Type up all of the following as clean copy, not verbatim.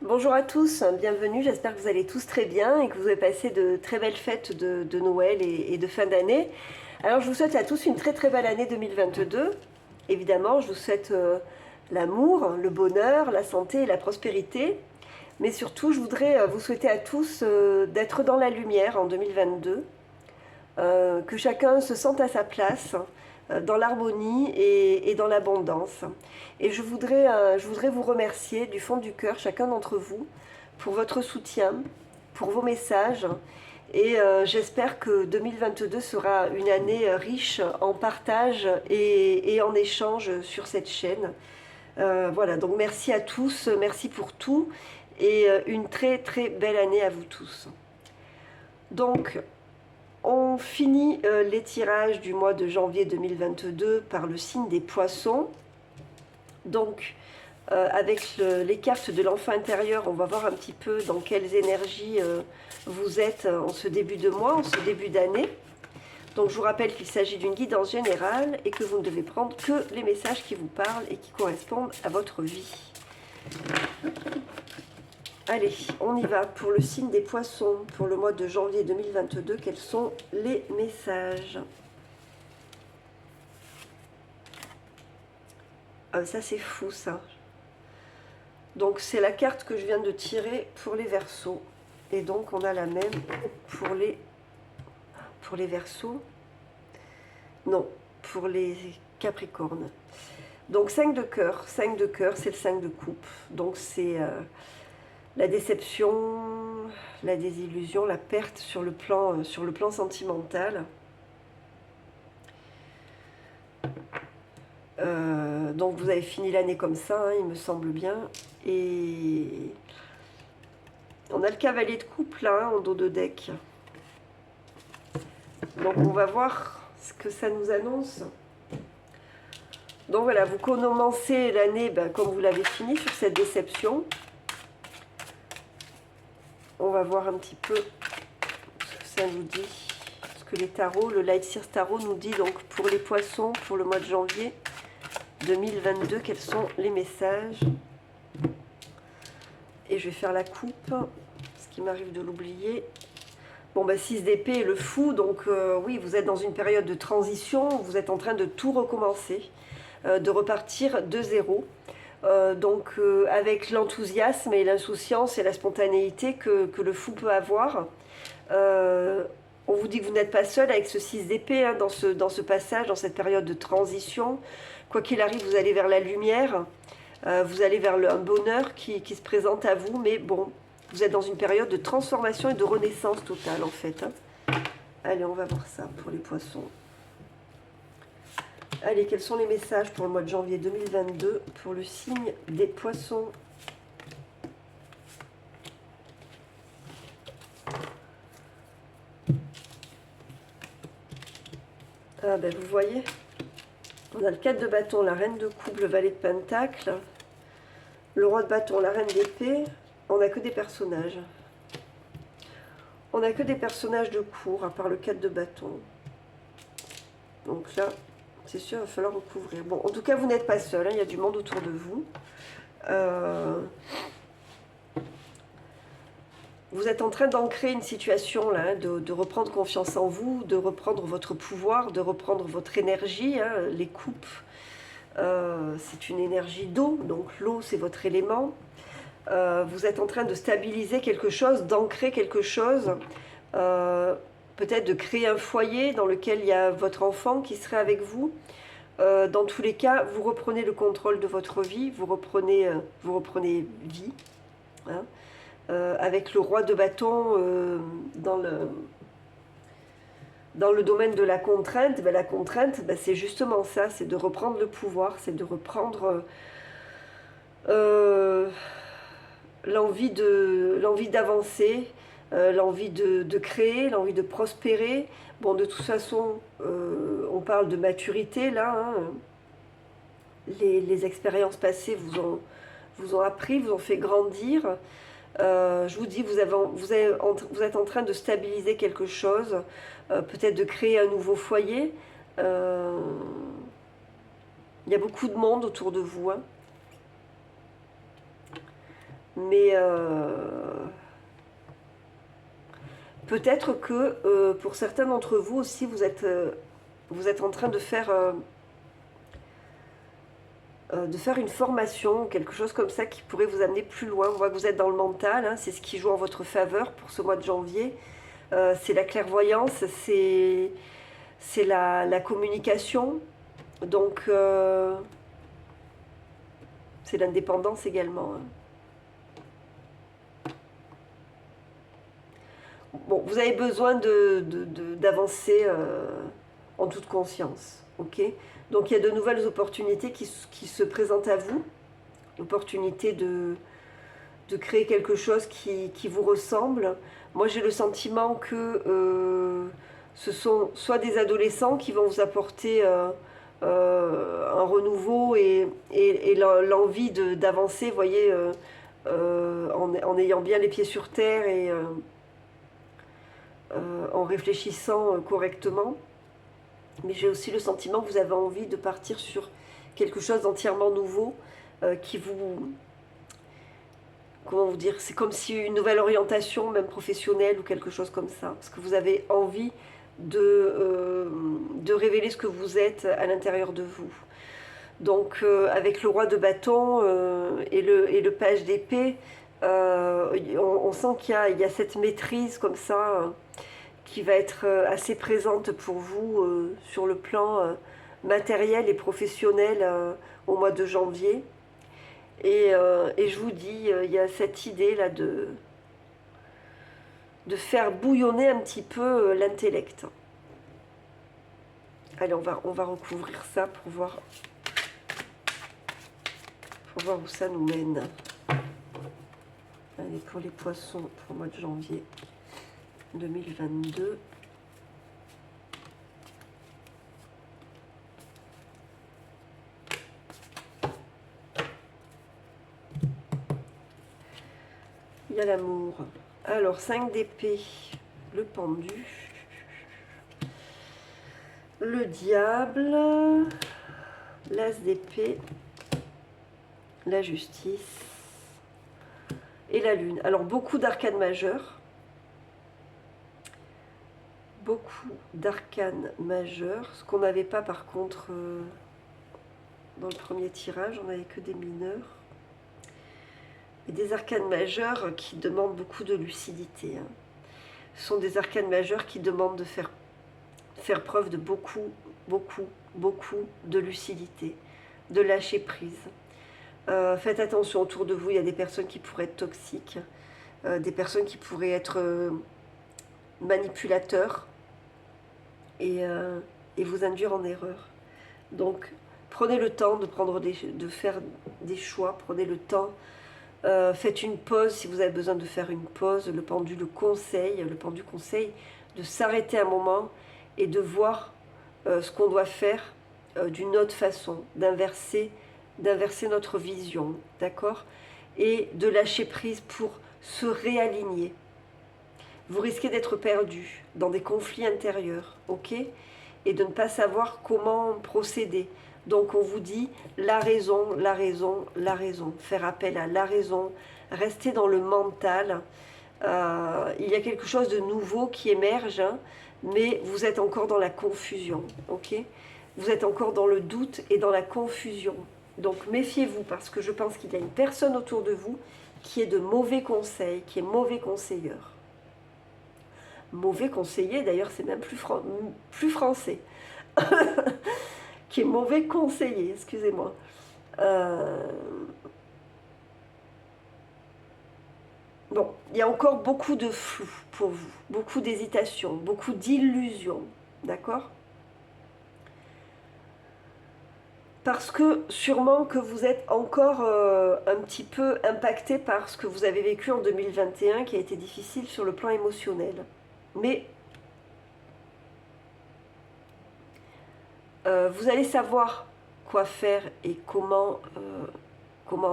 Bonjour à tous, bienvenue, j'espère que vous allez tous très bien et que vous avez passé de très belles fêtes de Noël et de fin d'année. Alors je vous souhaite à tous une très très belle année 2022. Évidemment, je vous souhaite l'amour, le bonheur, la santé et la prospérité. Mais surtout, je voudrais vous souhaiter à tous d'être dans la lumière en 2022, que chacun se sente à sa place, dans l'harmonie et dans l'abondance. Et je voudrais vous remercier du fond du cœur, chacun d'entre vous, pour votre soutien, pour vos messages. Et j'espère que 2022 sera une année riche en partage et en échange sur cette chaîne. Voilà, donc merci à tous, merci pour tout et une très très belle année à vous tous. Donc, on finit les tirages du mois de janvier 2022 par le signe des poissons. Donc, avec les cartes de l'enfant intérieur, on va voir un petit peu dans quelles énergies vous êtes en ce début de mois, en ce début d'année. Donc, je vous rappelle qu'il s'agit d'une guidance générale et que vous ne devez prendre que les messages qui vous parlent et qui correspondent à votre vie. Allez, on y va pour le signe des poissons, pour le mois de janvier 2022. Quels sont les messages? Ça, c'est fou, ça. Donc, c'est la carte que je viens de tirer pour les Verseaux. Et donc, on a la même pour les Verseaux. Non, pour les Capricornes. Donc, 5 de cœur. 5 de cœur, c'est le 5 de coupe. Donc, c'est la déception, la désillusion, la perte sur le plan sentimental. Donc vous avez fini l'année comme ça, hein, il me semble bien. Et on a le cavalier de coupe là, en dos de deck. Donc on va voir ce que ça nous annonce. Donc voilà, vous commencez l'année comme vous l'avez fini sur cette déception. On va voir un petit peu ce que ça nous dit. Ce que les tarots, le Light Seers Tarot nous dit donc pour les poissons, pour le mois de janvier 2022, quels sont les messages. Et je vais faire la coupe, ce qui m'arrive de l'oublier. Bon, 6 d'épée et le fou, donc oui, vous êtes dans une période de transition, vous êtes en train de tout recommencer, de repartir de zéro. Donc avec l'enthousiasme et l'insouciance et la spontanéité que le fou peut avoir. On vous dit que vous n'êtes pas seul avec ce 6 d'épée hein, dans ce passage, dans cette période de transition. Quoi qu'il arrive, vous allez vers la lumière, vous allez vers un bonheur qui se présente à vous, mais bon, vous êtes dans une période de transformation et de renaissance totale en fait. Hein. Allez, on va voir ça pour les poissons. Allez, quels sont les messages pour le mois de janvier 2022 pour le signe des poissons? Ah vous voyez, on a le 4 de bâton, la reine de coupe, le valet de pentacle, le roi de bâton, la reine d'épée. On n'a que des personnages. On n'a que des personnages de cour, à part le 4 de bâton. Donc là, c'est sûr, il va falloir recouvrir. Bon, en tout cas, vous n'êtes pas seul, hein, il y a du monde autour de vous. Vous êtes en train d'ancrer une situation, là, hein, de reprendre confiance en vous, de reprendre votre pouvoir, de reprendre votre énergie. Hein, les coupes, c'est une énergie d'eau, donc l'eau, c'est votre élément. Vous êtes en train de stabiliser quelque chose, d'ancrer quelque chose, peut-être de créer un foyer dans lequel il y a votre enfant qui serait avec vous. Dans tous les cas, vous reprenez le contrôle de votre vie, vous reprenez vie. Hein, avec le roi de bâton dans le domaine de la contrainte. La contrainte, c'est justement ça, c'est de reprendre le pouvoir, c'est de reprendre l'envie d'avancer, l'envie de créer, l'envie de prospérer. Bon, de toute façon, on parle de maturité là. Hein. Les expériences passées vous ont appris, vous ont fait grandir. Je vous dis, vous êtes en train de stabiliser quelque chose, peut-être de créer un nouveau foyer. Il y a beaucoup de monde autour de vous. Hein. Mais peut-être que pour certains d'entre vous aussi, vous êtes en train de faire une formation, quelque chose comme ça qui pourrait vous amener plus loin. On voit que vous êtes dans le mental, hein, c'est ce qui joue en votre faveur pour ce mois de janvier. C'est la clairvoyance, c'est la communication, donc c'est l'indépendance également. Hein. Bon, vous avez besoin d'avancer en toute conscience, ok? Donc il y a de nouvelles opportunités qui se présentent à vous, l'opportunité de créer quelque chose qui vous ressemble. Moi j'ai le sentiment que ce sont soit des adolescents qui vont vous apporter un renouveau et l'envie d'avancer, vous voyez, en ayant bien les pieds sur terre et en réfléchissant correctement. Mais j'ai aussi le sentiment que vous avez envie de partir sur quelque chose d'entièrement nouveau qui vous... Comment vous dire? C'est comme si une nouvelle orientation, même professionnelle ou quelque chose comme ça. Parce que vous avez envie de révéler ce que vous êtes à l'intérieur de vous. Donc avec le roi de bâton et le page d'épée, on sent qu'il y a cette maîtrise comme ça qui va être assez présente pour vous sur le plan matériel et professionnel au mois de janvier. Et je vous dis, il y a cette idée là de faire bouillonner un petit peu l'intellect. Allez, on va recouvrir ça pour voir où ça nous mène. Allez, pour les poissons, pour le mois de janvier 2022. Il y a l'amour. Alors, 5 d'épée, le pendu, le diable, l'as d'épée, la justice et la lune. Alors, beaucoup d'arcanes majeurs. Beaucoup d'arcanes majeurs. Ce qu'on n'avait pas, par contre, dans le premier tirage, on n'avait que des mineurs. Et des arcanes majeures qui demandent beaucoup de lucidité. Hein. Ce sont des arcanes majeures qui demandent de faire preuve de beaucoup de lucidité, de lâcher prise. Faites attention autour de vous, il y a des personnes qui pourraient être toxiques, des personnes qui pourraient être manipulateurs et vous induire en erreur. Donc prenez le temps de faire des choix, prenez le temps. Faites une pause si vous avez besoin de faire une pause. Le pendu conseille de s'arrêter un moment et de voir ce qu'on doit faire d'une autre façon, d'inverser notre vision, d'accord? Et de lâcher prise pour se réaligner. Vous risquez d'être perdu dans des conflits intérieurs, ok? Et de ne pas savoir comment procéder. Donc on vous dit la raison, faire appel à la raison, rester dans le mental. Il y a quelque chose de nouveau qui émerge, hein, mais vous êtes encore dans la confusion, ok? Vous êtes encore dans le doute et dans la confusion. Donc méfiez-vous parce que je pense qu'il y a une personne autour de vous qui est de mauvais conseils, qui est mauvais conseilleur. Mauvais conseiller, d'ailleurs c'est même plus français. Qui est mauvais conseiller, excusez-moi. Bon, il y a encore beaucoup de flou pour vous, beaucoup d'hésitation, beaucoup d'illusions, d'accord? Parce que sûrement que vous êtes encore un petit peu impacté par ce que vous avez vécu en 2021 qui a été difficile sur le plan émotionnel. Mais vous allez savoir quoi faire et comment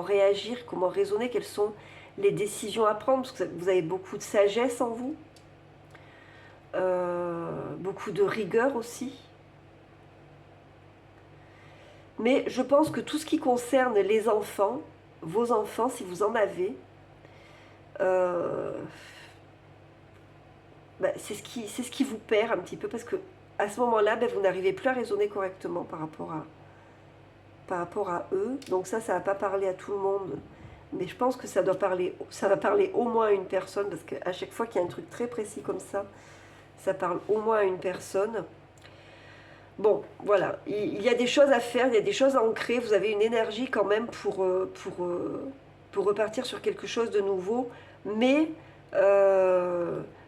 réagir, comment raisonner, quelles sont les décisions à prendre, parce que vous avez beaucoup de sagesse en vous, beaucoup de rigueur aussi. Mais je pense que tout ce qui concerne les enfants, vos enfants, si vous en avez, c'est ce qui vous perd un petit peu, parce que à ce moment-là, vous n'arrivez plus à raisonner correctement par rapport à eux. Donc ça va pas parler à tout le monde, mais je pense que ça va parler au moins à une personne, parce qu'à chaque fois qu'il y a un truc très précis comme ça parle au moins à une personne. Bon, voilà, il y a des choses à faire, il y a des choses à ancrer, vous avez une énergie quand même pour repartir sur quelque chose de nouveau, mais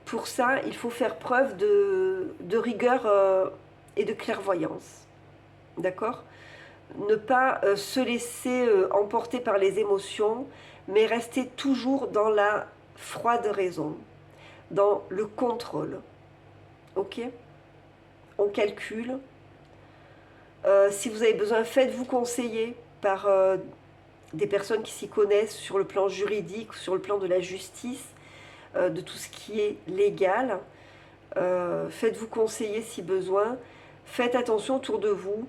pour ça, il faut faire preuve de rigueur et de clairvoyance, d'accord? Ne pas se laisser emporter par les émotions, mais rester toujours dans la froide raison, dans le contrôle, ok? On calcule. Si vous avez besoin, faites-vous conseiller par des personnes qui s'y connaissent sur le plan juridique, sur le plan de la justice, de tout ce qui est légal. Faites-vous conseiller si besoin. Faites attention autour de vous.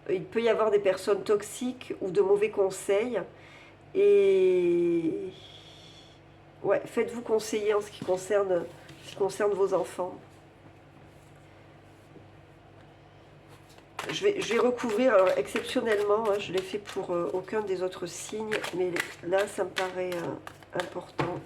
Il peut y avoir des personnes toxiques ou de mauvais conseils. Et ouais, faites-vous conseiller en ce qui concerne vos enfants. Je vais recouvrir, alors exceptionnellement, hein, je l'ai fait pour aucun des autres signes, mais là, ça me paraît important.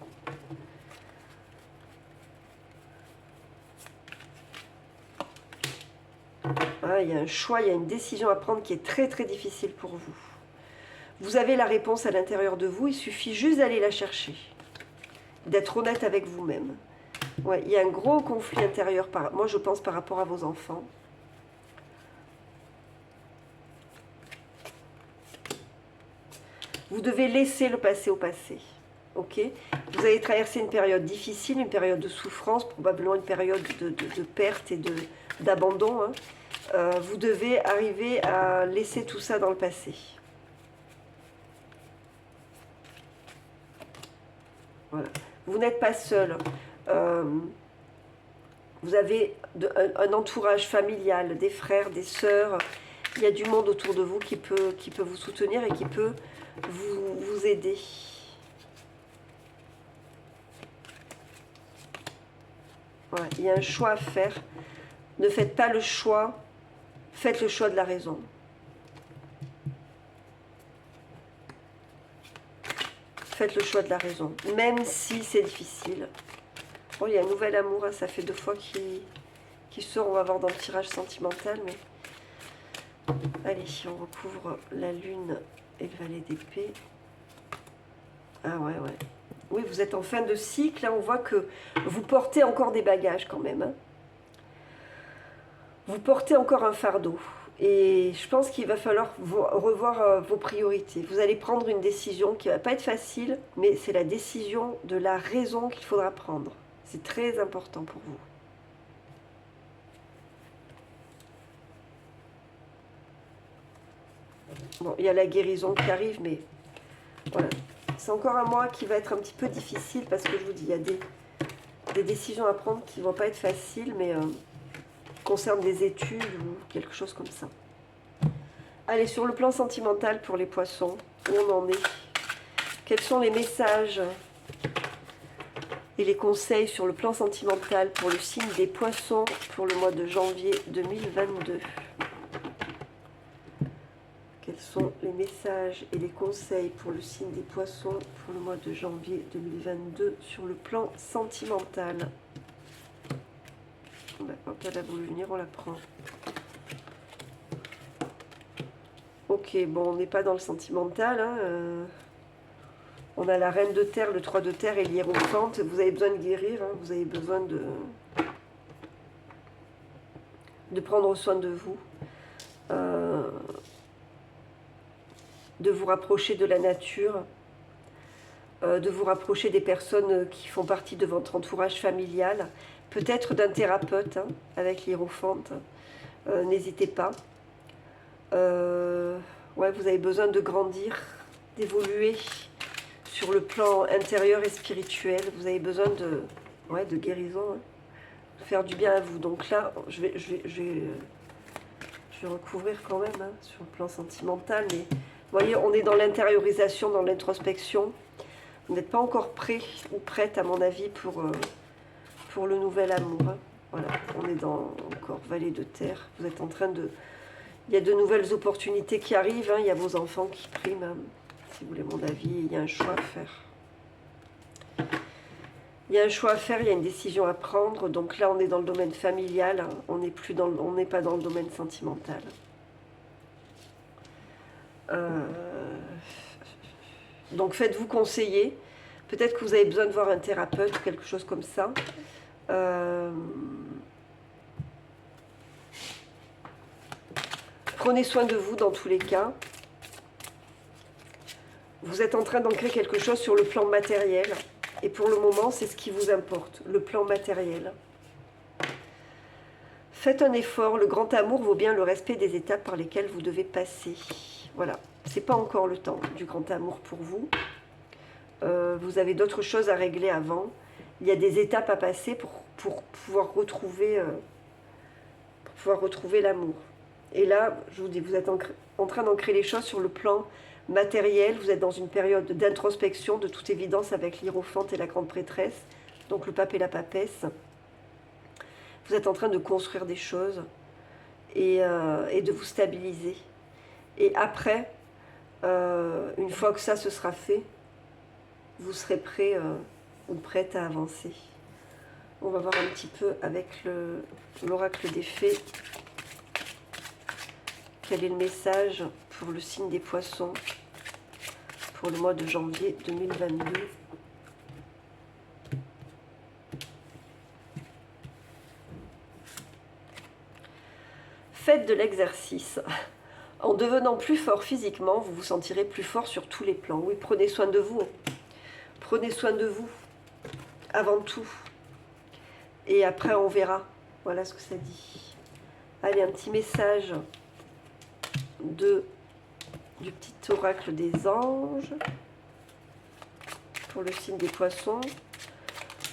Ah, il y a un choix, il y a une décision à prendre qui est très très difficile pour vous. Vous avez la réponse à l'intérieur de vous, il suffit juste d'aller la chercher, d'être honnête avec vous-même. Ouais, il y a un gros conflit intérieur, moi je pense par rapport à vos enfants. Vous devez laisser le passé au passé, ok? Vous allez traverser une période difficile, une période de souffrance, probablement une période de perte et d'abandon. Hein. Vous devez arriver à laisser tout ça dans le passé. Voilà. Vous n'êtes pas seul. Vous avez un entourage familial, des frères, des sœurs. Il y a du monde autour de vous qui peut vous soutenir et qui peut vous aider. Voilà, il y a un choix à faire. Ne faites pas le choix, faites le choix de la raison. Faites le choix de la raison, même si c'est difficile. Bon, il y a un nouvel amour, hein, ça fait 2 fois qu'il sort, on va voir dans le tirage sentimental, mais... Allez, on recouvre la lune et le valet d'épée. Ah ouais. Oui, vous êtes en fin de cycle, hein, on voit que vous portez encore des bagages quand même. Hein. Vous portez encore un fardeau. Et je pense qu'il va falloir revoir vos priorités. Vous allez prendre une décision qui ne va pas être facile, mais c'est la décision de la raison qu'il faudra prendre. C'est très important pour vous. Bon, il y a la guérison qui arrive, mais voilà. C'est encore un mois qui va être un petit peu difficile parce que je vous dis, il y a des décisions à prendre qui ne vont pas être faciles, mais concernent des études ou quelque chose comme ça. Allez, sur le plan sentimental pour les poissons, où on en est? Quels sont les messages et les conseils sur le plan sentimental pour le signe des poissons pour le mois de janvier 2022? Quels sont les messages et les conseils pour le signe des poissons pour le mois de janvier 2022 sur le plan sentimental? Quand elle a voulu venir, on la prend. Ok, bon, on n'est pas dans le sentimental. Hein, on a la reine de terre, le 3 de terre et l'hiérophante. Vous avez besoin de guérir, hein, vous avez besoin de prendre soin de vous. De vous rapprocher de la nature, de vous rapprocher des personnes qui font partie de votre entourage familial, peut-être d'un thérapeute hein, avec l'hiérophante, n'hésitez pas. Ouais, vous avez besoin de grandir, d'évoluer sur le plan intérieur et spirituel, vous avez besoin de guérison, hein, de faire du bien à vous. Donc là, je vais recouvrir quand même hein, sur le plan sentimental, mais... Vous voyez, on est dans l'intériorisation, dans l'introspection. Vous n'êtes pas encore prêt ou prête, à mon avis, pour le nouvel amour. Hein. Voilà, on est dans encore vallée de terre. Vous êtes en train de... Il y a de nouvelles opportunités qui arrivent. Hein. Il y a vos enfants qui priment. Hein. Si vous voulez mon avis, il y a un choix à faire. Il y a un choix à faire, il y a une décision à prendre. Donc là, on est dans le domaine familial. Hein. On n'est pas dans le domaine sentimental. Donc faites-vous conseiller. Peut-être que vous avez besoin de voir un thérapeute ou quelque chose comme ça. Prenez soin de vous dans tous les cas. Vous êtes en train d'ancrer quelque chose sur le plan matériel. Et pour le moment, c'est ce qui vous importe, le plan matériel. Faites un effort. Le grand amour vaut bien le respect des étapes par lesquelles vous devez passer. Voilà. C'est pas encore le temps du grand amour pour vous. Vous avez d'autres choses à régler avant. Il y a des étapes à passer pour pouvoir retrouver l'amour. Et là, je vous dis, vous êtes en train d'ancrer les choses sur le plan matériel. Vous êtes dans une période d'introspection, de toute évidence, avec l'Hiérophante et la Grande Prêtresse, donc le pape et la papesse. Vous êtes en train de construire des choses et de vous stabiliser. Et après, une fois que ça se sera fait, vous serez prêt ou prête à avancer. On va voir un petit peu avec l'oracle des fées. Quel est le message pour le signe des poissons pour le mois de janvier 2022 ? Faites de l'exercice. En devenant plus fort physiquement, vous vous sentirez plus fort sur tous les plans. Oui, prenez soin de vous. Prenez soin de vous, avant tout. Et après, on verra. Voilà ce que ça dit. Allez, un petit message du petit oracle des anges pour le signe des poissons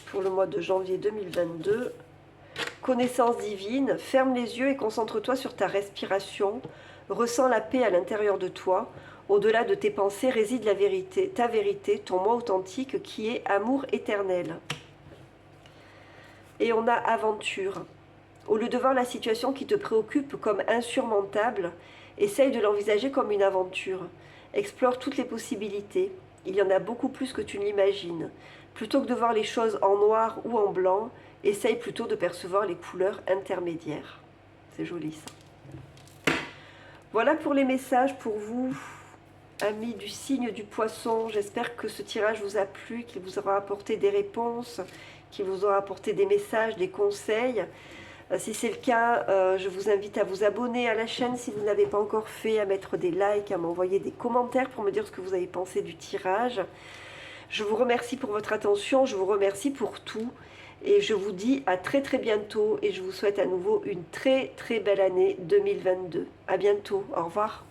pour le mois de janvier 2022. Connaissance divine, ferme les yeux et concentre-toi sur ta respiration. Ressens la paix à l'intérieur de toi. Au-delà de tes pensées réside la vérité, ta vérité, ton moi authentique qui est amour éternel. Et on a aventure. Au lieu de voir la situation qui te préoccupe comme insurmontable, essaye de l'envisager comme une aventure. Explore toutes les possibilités. Il y en a beaucoup plus que tu ne l'imagines. Plutôt que de voir les choses en noir ou en blanc, essaye plutôt de percevoir les couleurs intermédiaires. C'est joli ça. Voilà pour les messages pour vous, amis du signe du poisson. J'espère que ce tirage vous a plu, qu'il vous aura apporté des réponses, qu'il vous aura apporté des messages, des conseils. Si c'est le cas, je vous invite à vous abonner à la chaîne si vous ne l'avez pas encore fait, à mettre des likes, à m'envoyer des commentaires pour me dire ce que vous avez pensé du tirage. Je vous remercie pour votre attention, je vous remercie pour tout. Et je vous dis à très très bientôt et je vous souhaite à nouveau une très très belle année 2022. À bientôt, au revoir.